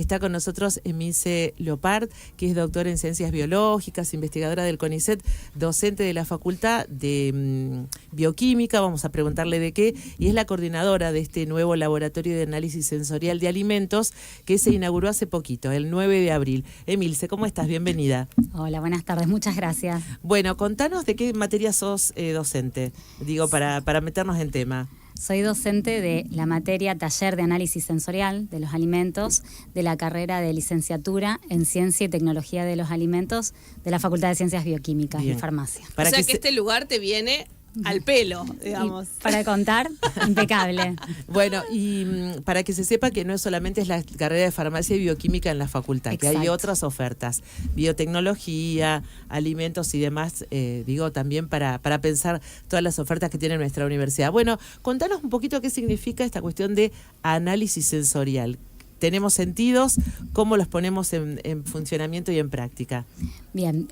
Está con nosotros Emilce Llopart, que es doctora en Ciencias Biológicas, investigadora del CONICET, docente de la Facultad de Bioquímica, vamos a preguntarle de qué, y es la coordinadora de este nuevo laboratorio de análisis sensorial de alimentos que se inauguró hace poquito, el 9 de abril. Emilce, ¿cómo estás? Bienvenida. Hola, buenas tardes, muchas gracias. Bueno, contanos de qué materia sos docente, digo, para meternos en tema. Soy docente de la materia Taller de Análisis Sensorial de los Alimentos de la carrera de licenciatura en Ciencia y Tecnología de los Alimentos de la Facultad de Ciencias Bioquímicas y Farmacia. O sea que este lugar te viene al pelo, digamos. Y para contar, impecable. Bueno, y para que se sepa que no solamente es la carrera de farmacia y bioquímica en la facultad, Exacto. que hay otras ofertas, biotecnología, alimentos y demás, digo, también para pensar todas las ofertas que tiene nuestra universidad. Bueno, contanos un poquito qué significa esta cuestión de análisis sensorial. Tenemos sentidos, ¿cómo los ponemos en funcionamiento y en práctica? Bien,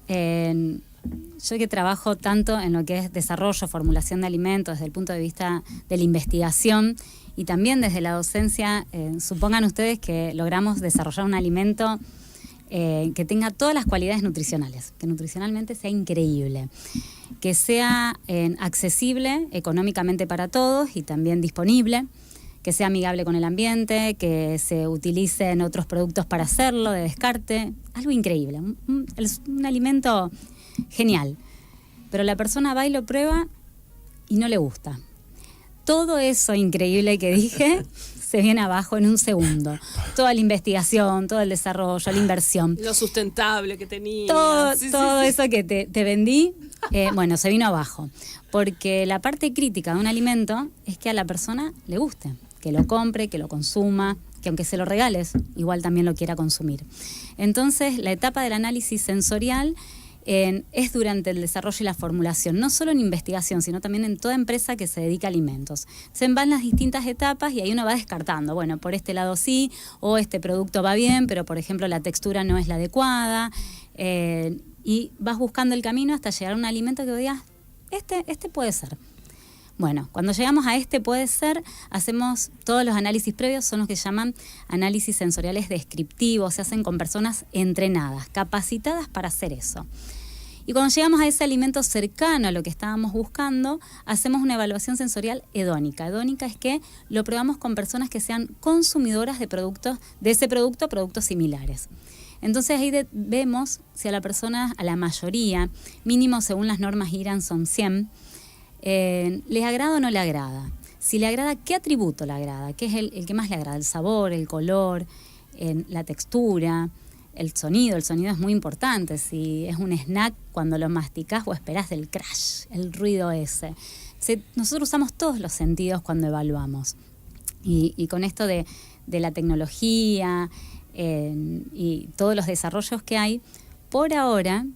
yo que trabajo tanto en lo que es desarrollo, formulación de alimentos desde el punto de vista de la investigación y también desde la docencia, supongan ustedes que logramos desarrollar un alimento que tenga todas las cualidades nutricionales, que nutricionalmente sea increíble, que sea accesible económicamente para todos y también disponible, que sea amigable con el ambiente, que se utilicen otros productos para hacerlo, de descarte, algo increíble, un alimento genial, pero la persona va y lo prueba y no le gusta. Todo eso increíble que dije se viene abajo en un segundo. Toda la investigación, todo el desarrollo, la inversión. Lo sustentable que tenía. Todo eso que te vendí, bueno, se vino abajo. Porque la parte crítica de un alimento es que a la persona le guste, que lo compre, que lo consuma, que aunque se lo regales, igual también lo quiera consumir. Entonces, la etapa del análisis sensorial es durante el desarrollo y la formulación, no solo en investigación, sino también en toda empresa que se dedica a alimentos. Se van las distintas etapas y ahí uno va descartando, bueno, por este lado sí, o este producto va bien, pero por ejemplo la textura no es la adecuada, y vas buscando el camino hasta llegar a un alimento que digas, este puede ser. Bueno, cuando llegamos a este puede ser, hacemos todos los análisis previos, son los que se llaman análisis sensoriales descriptivos, se hacen con personas entrenadas, capacitadas para hacer eso. Y cuando llegamos a ese alimento cercano a lo que estábamos buscando, hacemos una evaluación sensorial hedónica. Hedónica es que lo probamos con personas que sean consumidoras de productos, de ese producto, productos similares. Entonces ahí vemos si a la persona, a la mayoría, mínimo según las normas IRAN son 100, ¿les agrada o no le agrada? Si le agrada, ¿qué atributo le agrada? ¿Qué es el que más le agrada? El sabor, el color, la textura, el sonido. El sonido es muy importante. Si es un snack, cuando lo masticás o esperás del crash, el ruido ese. Nosotros usamos todos los sentidos cuando evaluamos. Y con esto de la tecnología y todos los desarrollos que hay, por ahora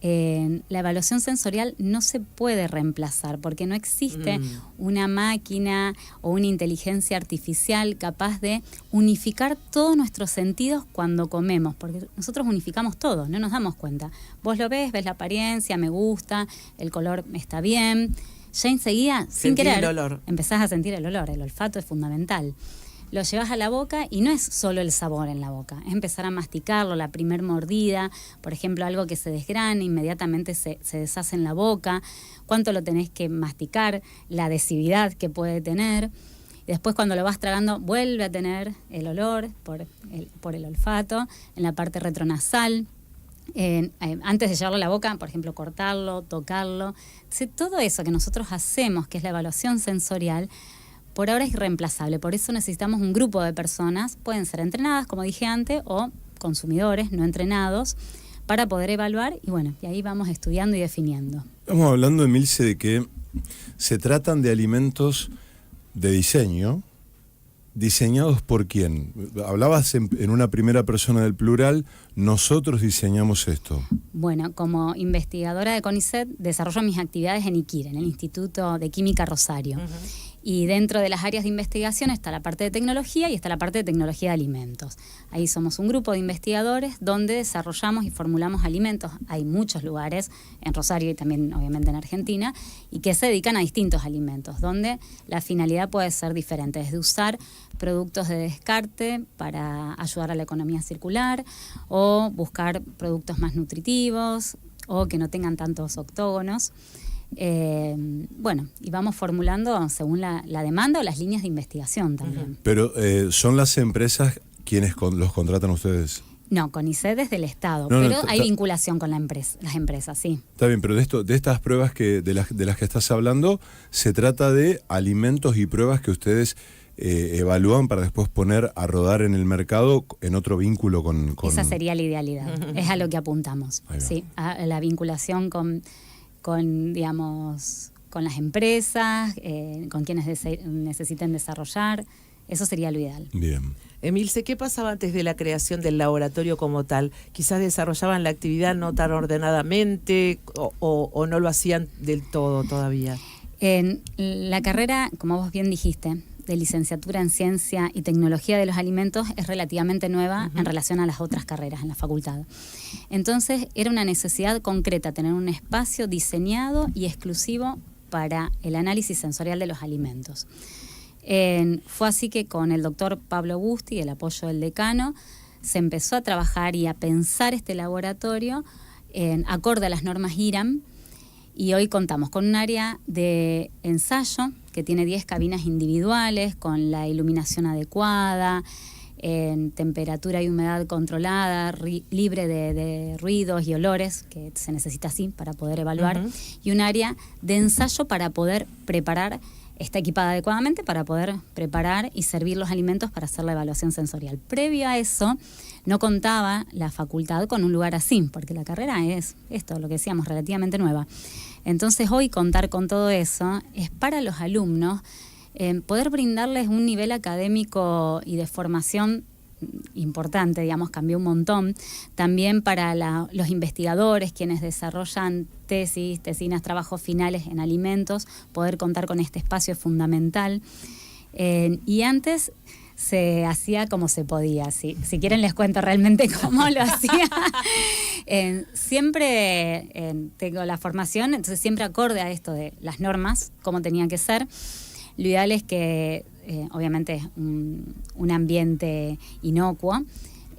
la evaluación sensorial no se puede reemplazar porque no existe una máquina o una inteligencia artificial capaz de unificar todos nuestros sentidos cuando comemos, porque nosotros unificamos todo, no nos damos cuenta. Vos lo ves la apariencia, me gusta, el color está bien, ya enseguida, sin querer, empezás a sentir el olor, el olfato es fundamental. Lo llevas a la boca y no es solo el sabor en la boca, es empezar a masticarlo, la primer mordida, por ejemplo, algo que se desgrana, inmediatamente se deshace en la boca, cuánto lo tenés que masticar, la adhesividad que puede tener. Después cuando lo vas tragando vuelve a tener el olor por el olfato, en la parte retronasal. Antes de llevarlo a la boca, por ejemplo, cortarlo, tocarlo. Entonces, todo eso que nosotros hacemos, que es la evaluación sensorial, por ahora es irreemplazable, por eso necesitamos un grupo de personas, pueden ser entrenadas, como dije antes, o consumidores no entrenados, para poder evaluar, y bueno, y ahí vamos estudiando y definiendo. Estamos hablando, Emilce, de que se tratan de alimentos de diseño, ¿diseñados por quién? Hablabas en una primera persona del plural, nosotros diseñamos esto. Bueno, como investigadora de CONICET, desarrollo mis actividades en IQIR, en el Instituto de Química Rosario. Y dentro de las áreas de investigación está la parte de tecnología y está la parte de tecnología de alimentos. Ahí somos un grupo de investigadores donde desarrollamos y formulamos alimentos. Hay muchos lugares, en Rosario y también obviamente en Argentina, y que se dedican a distintos alimentos, donde la finalidad puede ser diferente, desde usar productos de descarte para ayudar a la economía circular, o buscar productos más nutritivos, o que no tengan tantos octógonos. Bueno, y vamos formulando según la demanda o las líneas de investigación también. Pero ¿son las empresas quienes los contratan ustedes? No, CONICET es del Estado, No, pero hay vinculación con las empresas, sí. Está bien, pero de estas pruebas de las que estás hablando, se trata de alimentos y pruebas que ustedes evalúan para después poner a rodar en el mercado en otro vínculo con... Esa sería la idealidad, es a lo que apuntamos, sí, a la vinculación con digamos, con las empresas, con quienes necesiten desarrollar. Eso sería lo ideal. Bien. Emilce, ¿qué pasaba antes de la creación del laboratorio como tal? Quizás desarrollaban la actividad no tan ordenadamente o no lo hacían del todo todavía. La carrera, como vos bien dijiste, de licenciatura en Ciencia y Tecnología de los Alimentos es relativamente nueva en relación a las otras carreras en la facultad. Entonces era una necesidad concreta tener un espacio diseñado y exclusivo para el análisis sensorial de los alimentos. Fue así que con el doctor Pablo Busti y el apoyo del decano se empezó a trabajar y a pensar este laboratorio acorde a las normas IRAM, y hoy contamos con un área de ensayo que tiene 10 cabinas individuales con la iluminación adecuada, en temperatura y humedad controlada, libre de ruidos y olores, que se necesita así para poder evaluar, y un área de ensayo para poder preparar, está equipada adecuadamente para poder preparar y servir los alimentos para hacer la evaluación sensorial. Previo a eso, no contaba la facultad con un lugar así, porque la carrera es esto, lo que decíamos, relativamente nueva. Entonces hoy contar con todo eso es para los alumnos poder brindarles un nivel académico y de formación importante, digamos, cambió un montón. También para los investigadores, quienes desarrollan tesis, tesinas, trabajos finales en alimentos, poder contar con este espacio es fundamental. Y antes se hacía como se podía. Si quieren les cuento realmente cómo lo hacía. Siempre tengo la formación, entonces siempre acorde a esto de las normas, cómo tenían que ser. Lo ideal es que, obviamente, es un ambiente inocuo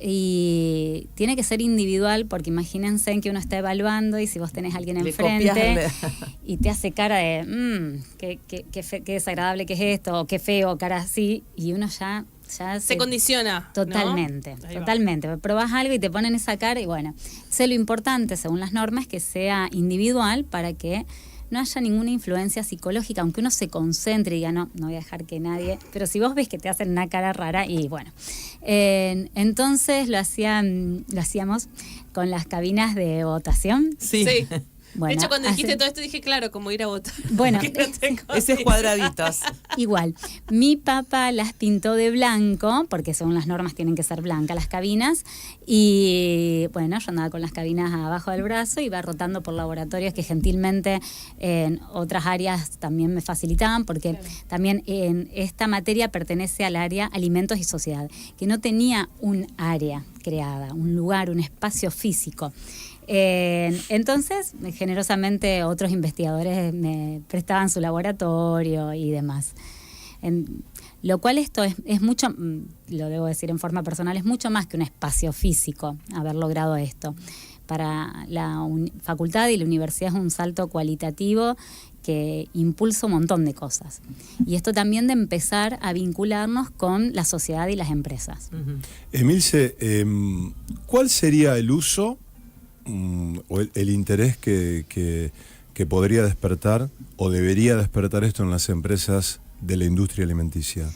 y tiene que ser individual, porque imagínense que uno está evaluando y si vos tenés a alguien enfrente y te hace cara de qué desagradable que es esto, o qué feo, cara así, y uno ya se condiciona. Totalmente, ¿no? totalmente. Probás algo y te ponen esa cara y bueno, sé lo importante según las normas que sea individual para que no haya ninguna influencia psicológica, aunque uno se concentre y diga, no voy a dejar que nadie... Pero si vos ves que te hacen una cara rara, y bueno. Entonces lo hacíamos con las cabinas de votación. Sí. Bueno, de hecho, cuando dijiste todo esto, dije, claro, como ir a votar. Bueno, esos cuadraditos. Igual, mi papá las pintó de blanco, porque según las normas tienen que ser blancas las cabinas, y bueno, yo andaba con las cabinas abajo del brazo, iba rotando por laboratorios que gentilmente en otras áreas también me facilitaban, porque también en esta materia pertenece al área Alimentos y Sociedad, que no tenía un área creada, un lugar, un espacio físico. Entonces, generosamente otros investigadores me prestaban su laboratorio y demás. Lo cual esto es mucho, lo debo decir en forma personal, es mucho más que un espacio físico haber logrado esto. Para la facultad y la universidad es un salto cualitativo que impulsa un montón de cosas. Y esto también de empezar a vincularnos con la sociedad y las empresas. Emilce, ¿cuál sería el uso o el interés que podría despertar o debería despertar esto en las empresas de la industria alimenticia?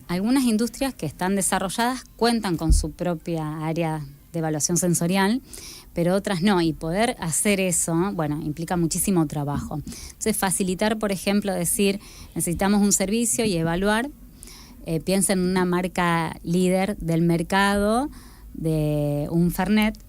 Algunas industrias que están desarrolladas cuentan con su propia área de evaluación sensorial, pero otras no, y poder hacer eso, bueno, implica muchísimo trabajo. Entonces, facilitar, por ejemplo, decir, necesitamos un servicio y evaluar, piensa en una marca líder del mercado, de un Fernet,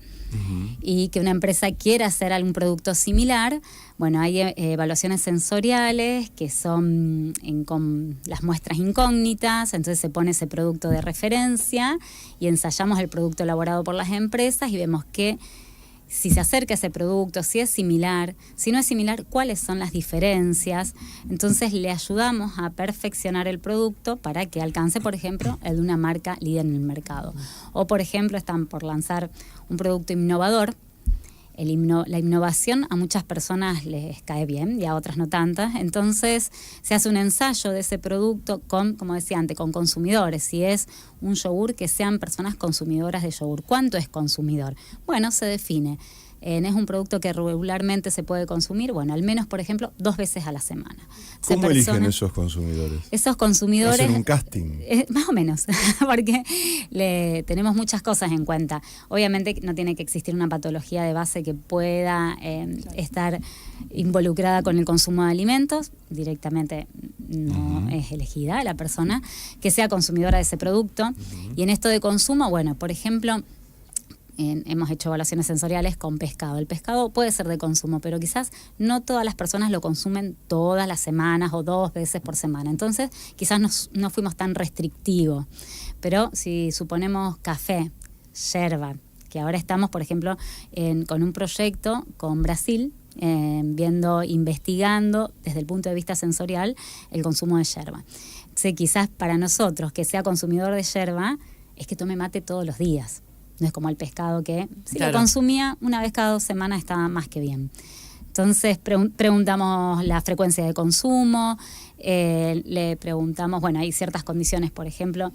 y que una empresa quiera hacer algún producto similar, bueno, hay evaluaciones sensoriales que son con las muestras incógnitas, entonces se pone ese producto de referencia y ensayamos el producto elaborado por las empresas y vemos que si se acerca a ese producto, si es similar, si no es similar, cuáles son las diferencias. Entonces le ayudamos a perfeccionar el producto para que alcance, por ejemplo, el de una marca líder en el mercado. O, por ejemplo, están por lanzar un producto innovador. La innovación a muchas personas les cae bien y a otras no tantas. Entonces se hace un ensayo de ese producto con, como decía antes, con consumidores. Si es un yogur, que sean personas consumidoras de yogur. ¿Cuánto es consumidor? Bueno, se define. Es un producto que regularmente se puede consumir, bueno, al menos, por ejemplo, 2 veces a la semana. ¿Cómo eligen esos consumidores? Esos consumidores... ¿Hacen un casting? Más o menos, porque tenemos muchas cosas en cuenta. Obviamente no tiene que existir una patología de base que pueda estar involucrada con el consumo de alimentos. Directamente no es elegida la persona que sea consumidora de ese producto. Y en esto de consumo, bueno, por ejemplo... hemos hecho evaluaciones sensoriales con pescado. El pescado puede ser de consumo, pero quizás no todas las personas lo consumen todas las semanas o 2 veces por semana. Entonces, quizás no fuimos tan restrictivos. Pero si suponemos café, yerba, que ahora estamos, por ejemplo, con un proyecto con Brasil, investigando desde el punto de vista sensorial el consumo de yerba. Entonces, quizás para nosotros, que sea consumidor de yerba, es que tome mate todos los días. No es como el pescado que si lo consumía una vez cada 2 semanas estaba más que bien. Entonces preguntamos la frecuencia de consumo, le preguntamos, bueno, hay ciertas condiciones, por ejemplo,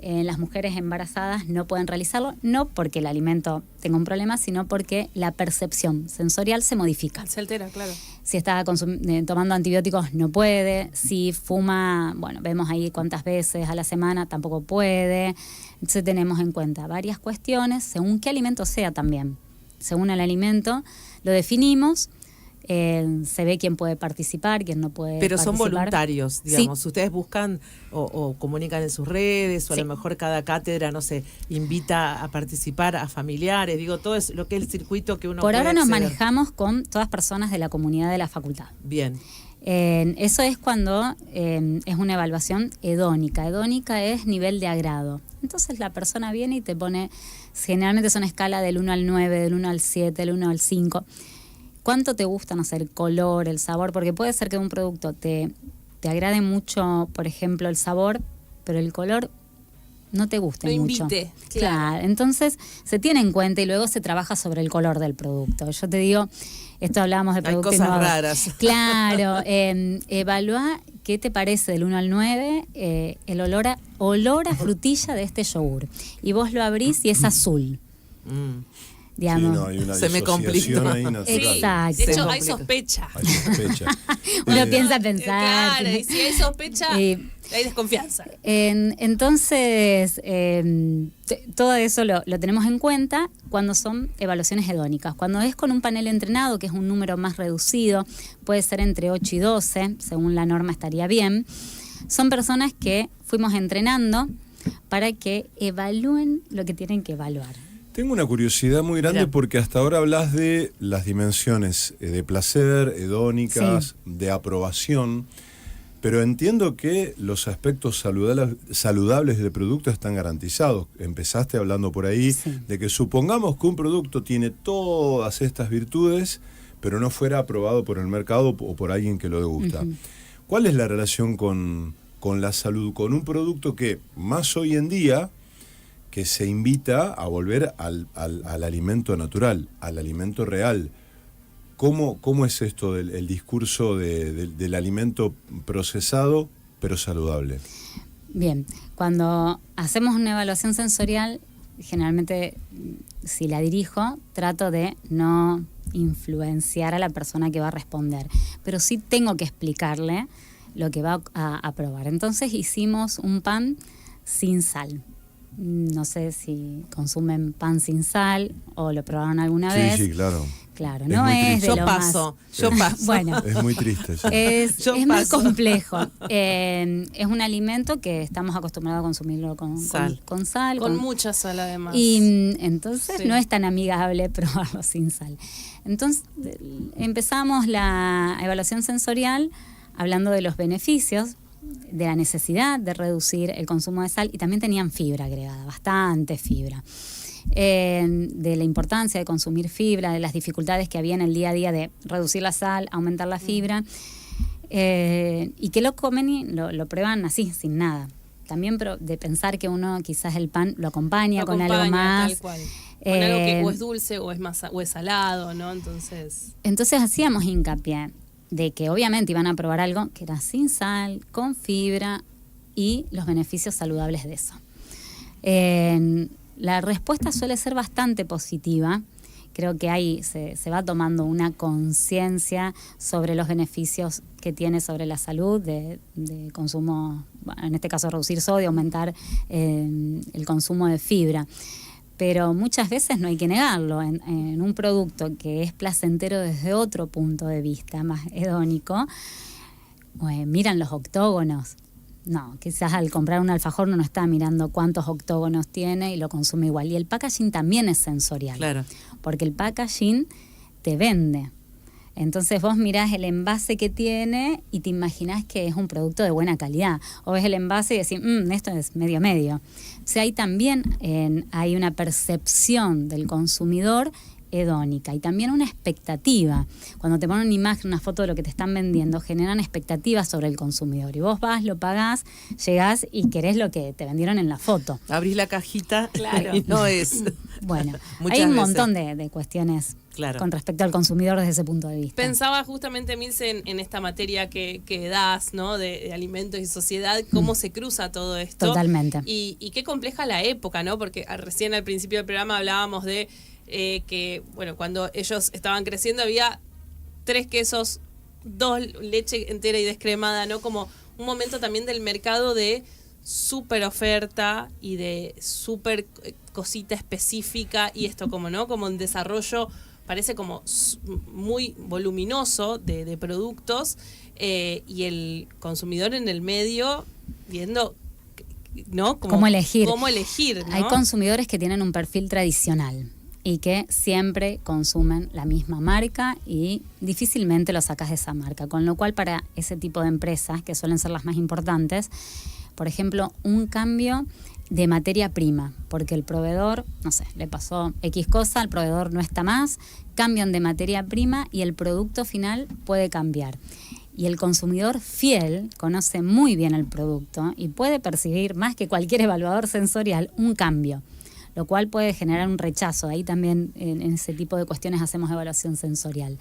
las mujeres embarazadas no pueden realizarlo, no porque el alimento tenga un problema, sino porque la percepción sensorial se modifica. Se altera, claro. Si está tomando antibióticos, no puede. Si fuma, bueno, vemos ahí cuántas veces a la semana, tampoco puede. Entonces tenemos en cuenta varias cuestiones, según qué alimento sea también. Según el alimento, lo definimos. Se ve quién puede participar, quién no puede Pero participar. son voluntarios, digamos. Sí. Ustedes buscan o comunican en sus redes, o a lo mejor cada cátedra, no sé, invita a participar a familiares, digo, todo es lo que es el circuito que uno Por puede ahora nos acceder. manejamos con todas personas de la comunidad de la facultad. Bien. Eso es cuando es una evaluación hedónica. Hedónica es nivel de agrado. Entonces la persona viene y te pone, generalmente es una escala del 1 al 9, del 1 al 7, del 1 al 5. ¿Cuánto te gusta, no sé, el color, el sabor? Porque puede ser que un producto te agrade mucho, por ejemplo, el sabor, pero el color no te guste no mucho. Invite, claro. Entonces se tiene en cuenta y luego se trabaja sobre el color del producto. Yo te digo, esto hablábamos de producto Hay cosas innovador. raras. Claro, evalúa qué te parece del 1 al 9 el olor a frutilla de este yogur. Y vos lo abrís y es azul. Digamos. Sí, no, hay una Se me disociación complicó. ahí natural. Exacto. De hecho, Se hay complica. sospecha. Hay sospecha. Uno piensa pensar. Claro, y si hay sospecha, hay desconfianza. Entonces, todo eso lo tenemos en cuenta cuando son evaluaciones hedónicas. Cuando es con un panel entrenado, que es un número más reducido, puede ser entre 8 y 12, según la norma estaría bien, son personas que fuimos entrenando para que evalúen lo que tienen que evaluar. Tengo una curiosidad muy grande Mira. porque hasta ahora hablas de las dimensiones de placer, hedónicas, de aprobación, pero entiendo que los aspectos saludables del producto están garantizados. Empezaste hablando por ahí de que supongamos que un producto tiene todas estas virtudes, pero no fuera aprobado por el mercado o por alguien que lo degusta. ¿Cuál es la relación con la salud, con un producto que más hoy en día que se invita a volver al alimento natural, al alimento real? ¿Cómo es esto del discurso del alimento procesado pero saludable? Bien, cuando hacemos una evaluación sensorial, generalmente si la dirijo, trato de no influenciar a la persona que va a responder, pero sí tengo que explicarle lo que va a probar. Entonces hicimos un pan sin sal. No sé si consumen pan sin sal o lo probaron alguna vez. Sí, claro. Claro, Es no muy es triste. de Yo lo paso, más... yo paso. Bueno, Es muy triste. Sí. Yo es más paso. complejo. Es un alimento que estamos acostumbrados a consumirlo con Sal. con sal. Con mucha sal además. Y entonces Sí. no es tan amigable probarlo sin sal. Entonces empezamos la evaluación sensorial hablando de los beneficios, de la necesidad de reducir el consumo de sal, y también tenían fibra agregada, bastante fibra. De la importancia de consumir fibra, de las dificultades que había en el día a día de reducir la sal, aumentar la fibra, y que lo comen y lo prueban así, sin nada. También de pensar que uno quizás el pan lo acompaña, con algo más. Tal cual. Con algo que o es dulce o es salado, ¿no? Entonces hacíamos hincapié de que obviamente iban a probar algo que era sin sal, con fibra, y los beneficios saludables de eso. La respuesta suele ser bastante positiva. Creo que ahí se va tomando una conciencia sobre los beneficios que tiene sobre la salud de consumo, en este caso reducir sodio, aumentar el consumo de fibra. Pero muchas veces no hay que negarlo. En un producto que es placentero desde otro punto de vista, más hedónico, miran los octógonos. No, quizás al comprar un alfajor uno no está mirando cuántos octógonos tiene y lo consume igual. Y el packaging también es sensorial. Claro. Porque el packaging te vende. Entonces vos mirás el envase que tiene y te imaginás que es un producto de buena calidad. O ves el envase y decís, esto es medio. O sea, ahí también hay una percepción del consumidor hedónica y también una expectativa. Cuando te ponen una imagen, una foto de lo que te están vendiendo, generan expectativas sobre el consumidor. Y vos vas, lo pagás, llegás y querés lo que te vendieron en la foto. Abrís la cajita Claro. y no es. Bueno, Muchas hay un veces. montón de cuestiones Claro. con respecto al consumidor desde ese punto de vista. Pensaba justamente, Milce, en esta materia que das, ¿no? De alimentos y sociedad, cómo se cruza todo esto. Totalmente. Y qué compleja la época, ¿no? Porque recién al principio del programa hablábamos de que, bueno, cuando ellos estaban creciendo había 3 quesos, 2 leche entera y descremada, ¿no? Como un momento también del mercado de súper oferta y de súper cosita específica, y esto como, ¿no? Como un desarrollo, parece como muy voluminoso de productos, y el consumidor en el medio viendo, ¿no? ¿Cómo elegir? ¿Cómo elegir, ¿no? Hay consumidores que tienen un perfil tradicional y que siempre consumen la misma marca y difícilmente lo sacas de esa marca. Con lo cual, para ese tipo de empresas, que suelen ser las más importantes, por ejemplo, un cambio de materia prima, porque el proveedor, no sé, le pasó X cosa, el proveedor no está más, cambian de materia prima y el producto final puede cambiar. Y el consumidor fiel conoce muy bien el producto y puede percibir, más que cualquier evaluador sensorial, un cambio, lo cual puede generar un rechazo. Ahí también en ese tipo de cuestiones hacemos evaluación sensorial.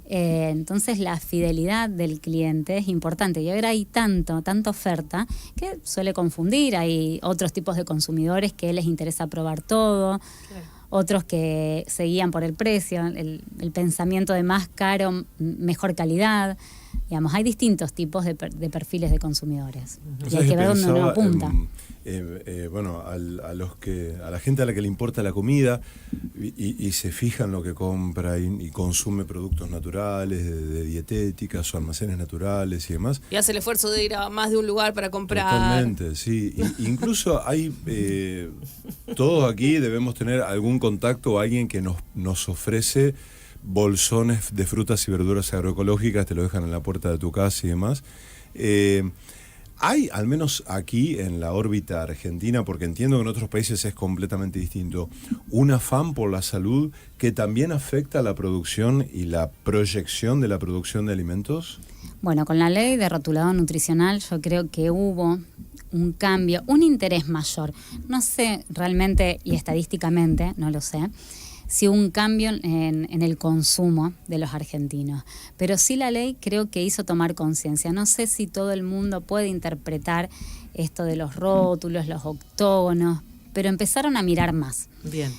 Entonces la fidelidad del cliente es importante, y ahora hay tanta oferta que suele confundir. Hay otros tipos de consumidores que les interesa probar todo, claro. Otros que se guían por el precio, el pensamiento de más caro, mejor calidad. Digamos, hay distintos tipos de perfiles de consumidores. Y hay que ver dónde uno apunta. Bueno, a la gente a la que le importa la comida y se fija en lo que compra y consume productos naturales, de dietéticas o almacenes naturales y demás. Y hace el esfuerzo de ir a más de un lugar para comprar. Totalmente, sí. Incluso hay, todos aquí debemos tener algún contacto o alguien que nos ofrece bolsones de frutas y verduras agroecológicas, te lo dejan en la puerta de tu casa y demás. Hay, al menos aquí en la órbita argentina, porque entiendo que en otros países es completamente distinto, un afán por la salud que también afecta a la producción y la proyección de la producción de alimentos. Bueno, con la ley de rotulado nutricional yo creo que hubo un cambio, un interés mayor. No sé realmente, y estadísticamente, no lo sé, si hubo un cambio en el consumo de los argentinos. Pero sí la ley creo que hizo tomar conciencia. No sé si todo el mundo puede interpretar esto de los rótulos, los octógonos, pero empezaron a mirar más. Bien.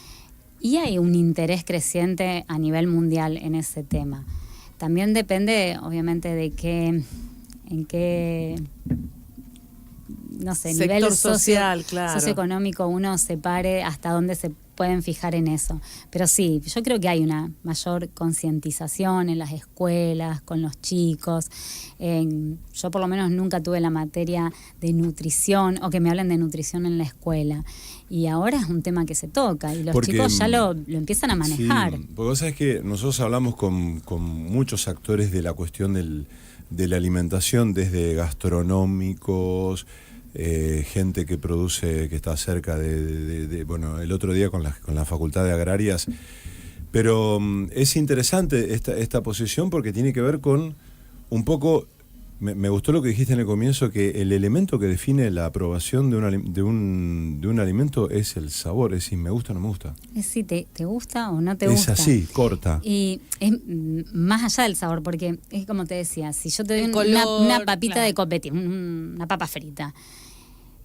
Y hay un interés creciente a nivel mundial en ese tema. También depende, obviamente, de en qué no sé, Sector nivel social, claro. socioeconómico uno separe hasta dónde se pueden fijar en eso. Pero sí, yo creo que hay una mayor concientización en las escuelas, con los chicos. Yo por lo menos nunca tuve la materia de nutrición o que me hablen de nutrición en la escuela. Y ahora es un tema que se toca y los chicos ya lo empiezan a manejar. Sí, porque vos sabés que nosotros hablamos con muchos actores de la cuestión de la alimentación, desde gastronómicos, gente que produce, que está cerca bueno, el otro día con la Facultad de Agrarias. Pero es interesante esta posición porque tiene que ver con un poco, me gustó lo que dijiste en el comienzo, que el elemento que define la aprobación de un alimento es el sabor, es si me gusta o no me gusta. Es si te gusta o no te Es gusta. Es así, corta. Y es más allá del sabor, porque es como te decía, si yo te doy una papita claro, de copete, una papa frita,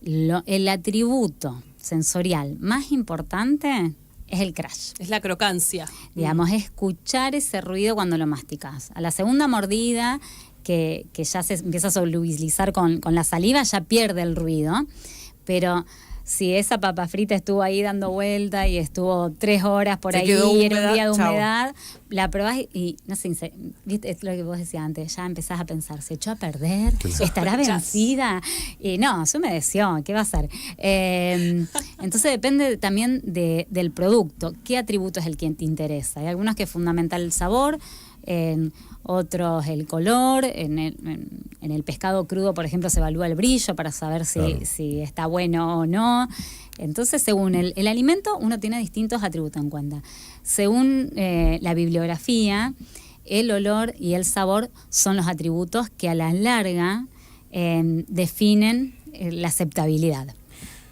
el atributo sensorial más importante es el crash. Es la crocancia. Digamos, es escuchar ese ruido cuando lo masticas. A la segunda mordida, que ya se empieza a solubilizar con la saliva, ya pierde el ruido. Pero si esa papa frita estuvo ahí dando vuelta y estuvo 3 horas por ahí, era un día de humedad, la probás y no sé, ¿viste? Es lo que vos decías antes, ya empezás a pensar, ¿se echó a perder? ¿Estará vencida? Y no, se humedeció, ¿qué va a hacer? Entonces depende también del producto, qué atributo es el que te interesa. Hay algunos que es fundamental el sabor, otros el color, en el pescado crudo, por ejemplo, se evalúa el brillo para saber si está bueno o no. Entonces, según el alimento, uno tiene distintos atributos en cuenta. Según la bibliografía, el olor y el sabor son los atributos que a la larga definen la aceptabilidad.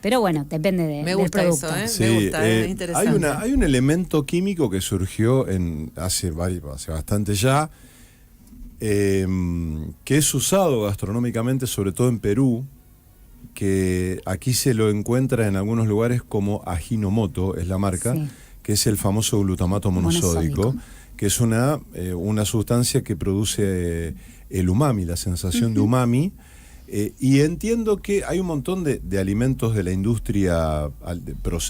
Pero bueno, depende del producto. Eso, Sí, me gusta, es interesante. Hay un elemento químico que surgió hace bastante ya, que es usado gastronómicamente, sobre todo en Perú, que aquí se lo encuentra en algunos lugares como Ajinomoto, es la marca, Sí. que es el famoso glutamato monosódico, que es una sustancia que produce el umami, la sensación de umami. Y entiendo que hay un montón de alimentos de la industria,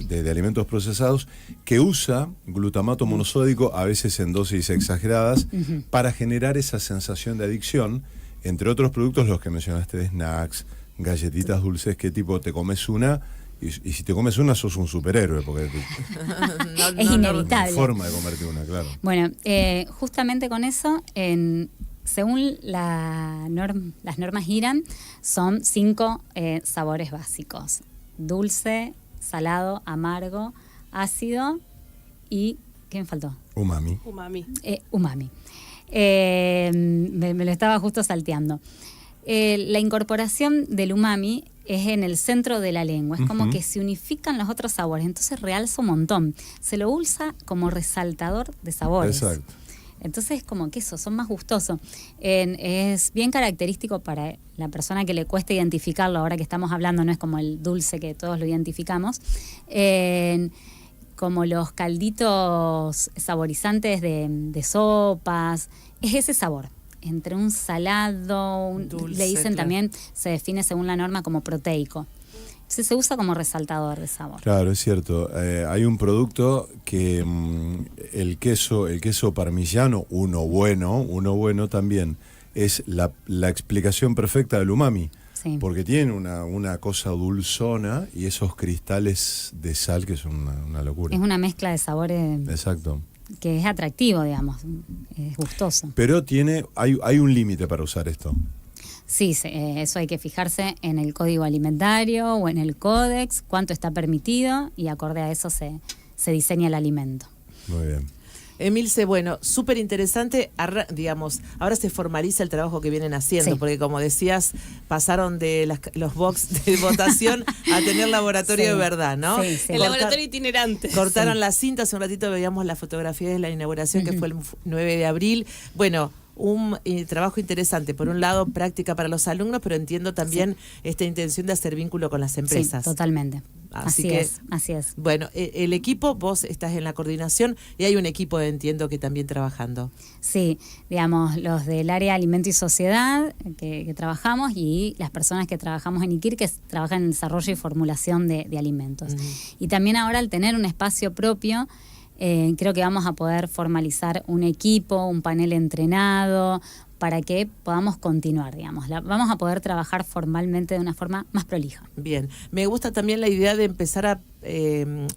de alimentos procesados, que usa glutamato monosódico, a veces en dosis exageradas, para generar esa sensación de adicción, entre otros productos los que mencionaste de snacks, galletitas dulces, que tipo te comes una, y si te comes una sos un superhéroe, porque Es inevitable. no hay forma de comerte una, claro. Bueno, justamente con eso, según las normas IRAN, son 5 sabores básicos: dulce, salado, amargo, ácido y ¿qué me faltó? Umami. Umami. Umami. Me lo estaba justo salteando. La incorporación del umami es en el centro de la lengua, es como que se unifican los otros sabores, entonces realza un montón. Se lo usa como resaltador de sabores. Exacto. Entonces, como que eso, son más gustosos. Es bien característico para la persona que le cuesta identificarlo, ahora que estamos hablando, no es como el dulce que todos lo identificamos, como los calditos saborizantes de sopas, es ese sabor. Entre un salado, Dulce, le dicen claro. También, se define según la norma como proteico. Entonces se usa como resaltador de sabor. Claro, es cierto. Hay un producto que el queso parmigiano, uno bueno también, es la explicación perfecta del umami. Sí. Porque tiene una cosa dulzona y esos cristales de sal que son una locura. Es una mezcla de sabores Exacto. que es atractivo, digamos, es gustoso. Pero hay un límite para usar esto. Sí, eso hay que fijarse en el código alimentario o en el códex, cuánto está permitido, y acorde a eso se diseña el alimento. Muy bien. Emilce, bueno, súper interesante, digamos, ahora se formaliza el trabajo que vienen haciendo, Sí. porque como decías, pasaron de los box de votación a tener laboratorio Sí. de verdad, ¿no? Sí, sí. El laboratorio itinerante. Cortaron las cintas, un ratito veíamos la fotografía de la inauguración, que fue el 9 de abril. Bueno, un trabajo interesante. Por un lado, práctica para los alumnos, pero entiendo también esta intención de hacer vínculo con las empresas. Sí, totalmente. Así es. Bueno, el equipo, vos estás en la coordinación y hay un equipo, entiendo, que también trabajando. Sí, digamos, los del área Alimento y Sociedad que trabajamos, y las personas que trabajamos en IKIR, que trabajan en desarrollo y formulación de alimentos. Y también ahora, al tener un espacio propio, creo que vamos a poder formalizar un equipo, un panel entrenado, para que podamos continuar, digamos. Vamos a poder trabajar formalmente de una forma más prolija. Bien, me gusta también la idea de empezar a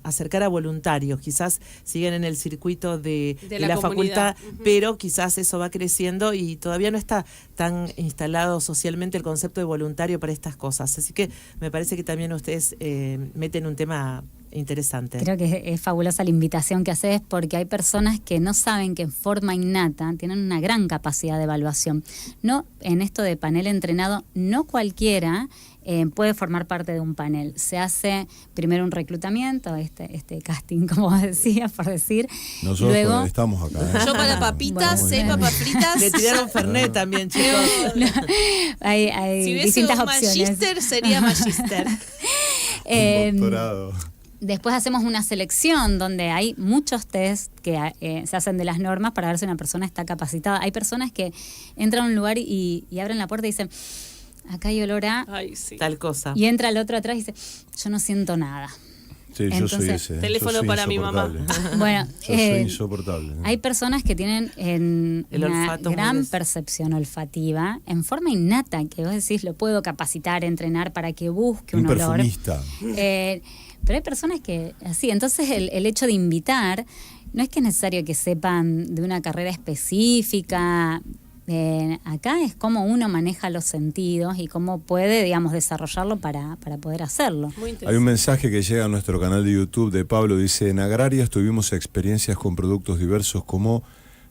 acercar a voluntarios, quizás siguen en el circuito de la facultad, pero quizás eso va creciendo y todavía no está tan instalado socialmente el concepto de voluntario para estas cosas, así que me parece que también ustedes meten un tema interesante. Creo que es fabulosa la invitación que haces, porque hay personas que no saben que en forma innata tienen una gran capacidad de evaluación. No, en esto de panel entrenado, no cualquiera puede formar parte de un panel. Se hace primero un reclutamiento, este casting, como vos decías, por decir. Nosotros luego, estamos acá. Yo para papitas, papas fritas. Le tiraron Fernet también, chicos. Hay Si hubiese distintas un opciones. magister, sería magister. Un doctorado. Después hacemos una selección donde hay muchos test que se hacen de las normas para ver si una persona está capacitada. Hay personas que entran a un lugar y abren la puerta y dicen, acá hay olor a tal cosa. Y entra el otro atrás y dice, yo no siento nada. Sí, yo soy ese. Teléfono para mi mamá. Bueno, yo soy insoportable. Hay personas que tienen una gran percepción olfativa en forma innata, que vos decís, lo puedo capacitar, entrenar para que busque un olor. Perfumista. Pero hay personas que así, entonces el hecho de invitar, no es que es necesario que sepan de una carrera específica. Acá es cómo uno maneja los sentidos y cómo puede, digamos, desarrollarlo para poder hacerlo. Hay un mensaje que llega a nuestro canal de YouTube de Pablo, dice: en Agrarias tuvimos experiencias con productos diversos como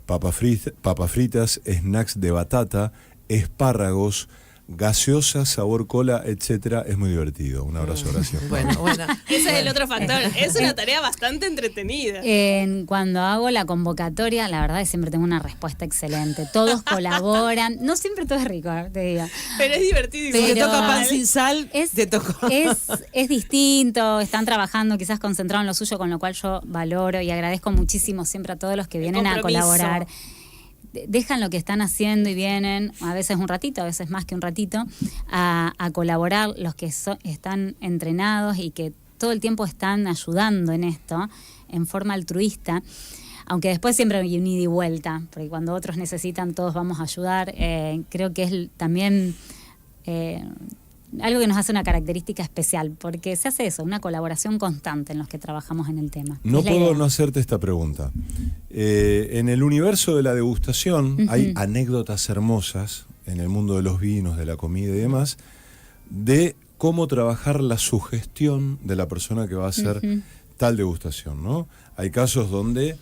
papas fritas, snacks de batata, espárragos, gaseosa, sabor cola, etcétera. Es muy divertido. Un abrazo, gracias. Bueno. Ese es el otro factor. Es una tarea bastante entretenida. Cuando hago la convocatoria, la verdad es que siempre tengo una respuesta excelente. Todos colaboran. No siempre todo es rico, te digo. Pero es divertido. Si te toca pan sin sal, te tocó. Es distinto. Están trabajando quizás concentrados en lo suyo, con lo cual yo valoro y agradezco muchísimo siempre a todos los que vienen a colaborar. Dejan lo que están haciendo y vienen, a veces un ratito, a veces más que un ratito, a colaborar, los que están entrenados y que todo el tiempo están ayudando en esto, en forma altruista, aunque después siempre hay un ida y vuelta, porque cuando otros necesitan, todos vamos a ayudar. Creo que es también algo que nos hace una característica especial, porque se hace eso, una colaboración constante en los que trabajamos en el tema. No puedo no hacerte esta pregunta. En el universo de la degustación hay anécdotas hermosas en el mundo de los vinos, de la comida y demás, de cómo trabajar la sugestión de la persona que va a hacer tal degustación, ¿no? Hay casos donde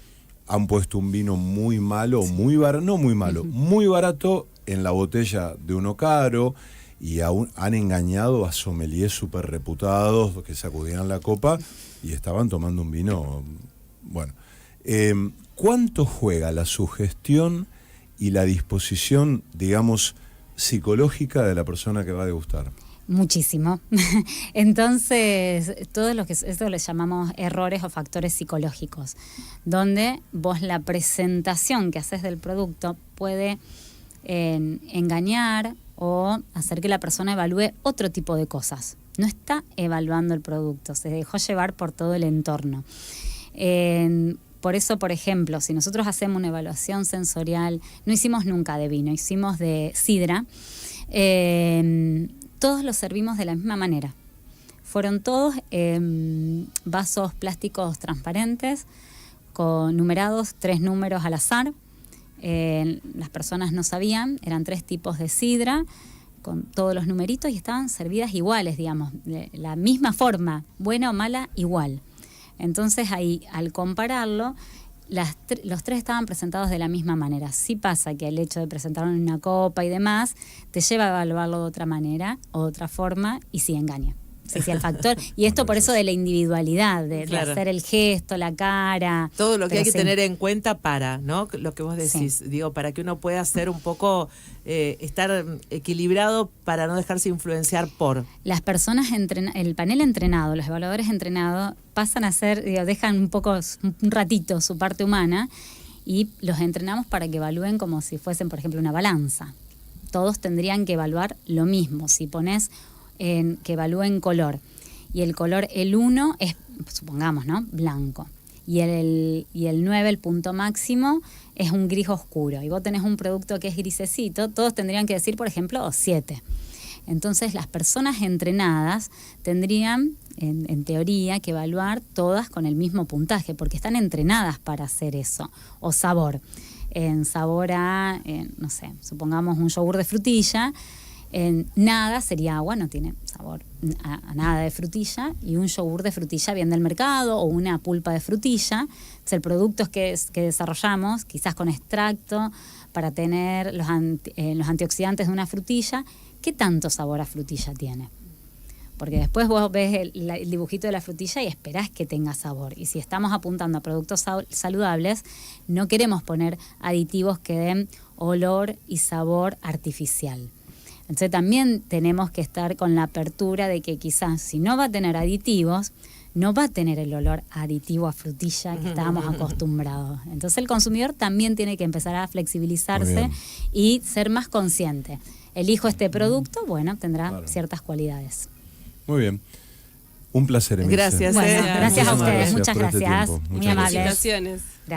han puesto un vino muy malo, muy barato, no muy malo, muy barato en la botella de uno caro, y aún han engañado a sommeliers súper reputados que sacudían la copa y estaban tomando un vino. Bueno, ¿cuánto juega la sugestión y la disposición, digamos, psicológica de la persona que va a degustar? Muchísimo. Entonces, esto le llamamos errores o factores psicológicos, donde vos la presentación que haces del producto puede engañar o hacer que la persona evalúe otro tipo de cosas. No está evaluando el producto, se dejó llevar por todo el entorno. Por eso, por ejemplo, si nosotros hacemos una evaluación sensorial, no hicimos nunca de vino, hicimos de sidra, todos los servimos de la misma manera. Fueron todos vasos plásticos transparentes, con numerados, 3 números al azar. Las personas no sabían, eran 3 tipos de sidra con todos los numeritos y estaban servidas iguales, digamos, de la misma forma, buena o mala, igual. Entonces ahí, al compararlo, los 3 estaban presentados de la misma manera. Sí pasa que el hecho de presentarlo en una copa y demás te lleva a evaluarlo de otra manera o de otra forma, y sí engaña. Sí, sí, el factor. Y esto por eso de la individualidad, de Claro. hacer el gesto, la cara. Todo lo que Pero hay que sí. tener en cuenta para, ¿no? Lo que vos decís, digo, para que uno pueda ser un poco, estar equilibrado para no dejarse influenciar por. Las personas, el panel entrenado, los evaluadores entrenados, pasan a ser, digo, dejan un ratito su parte humana y los entrenamos para que evalúen como si fuesen, por ejemplo, una balanza. Todos tendrían que evaluar lo mismo. Si pones que evalúen color, y el color, el 1 es, supongamos, ¿no?, blanco, y el 9, el punto máximo, es un gris oscuro, y vos tenés un producto que es grisecito, todos tendrían que decir, por ejemplo, 7. Entonces las personas entrenadas tendrían, en teoría, que evaluar todas con el mismo puntaje, porque están entrenadas para hacer eso. O sabor. En sabor a, no sé, supongamos un yogur de frutilla, nada sería agua, no tiene sabor a nada de frutilla, y un yogur de frutilla bien del mercado o una pulpa de frutilla. Entonces, el producto que desarrollamos, quizás con extracto, para tener los antioxidantes de una frutilla, ¿qué tanto sabor a frutilla tiene? Porque después vos ves el dibujito de la frutilla y esperás que tenga sabor. Y si estamos apuntando a productos saludables, no queremos poner aditivos que den olor y sabor artificial. Entonces también tenemos que estar con la apertura de que quizás si no va a tener aditivos, no va a tener el olor aditivo a frutilla que estábamos acostumbrados. Entonces el consumidor también tiene que empezar a flexibilizarse y ser más consciente. Elijo este producto, bueno, tendrá ciertas cualidades. Muy bien. Un placer, Emilce. Gracias. Bueno, gracias a Muchísimas ustedes, muchas por este gracias. tiempo. Muy Muchas amables. Felicitaciones.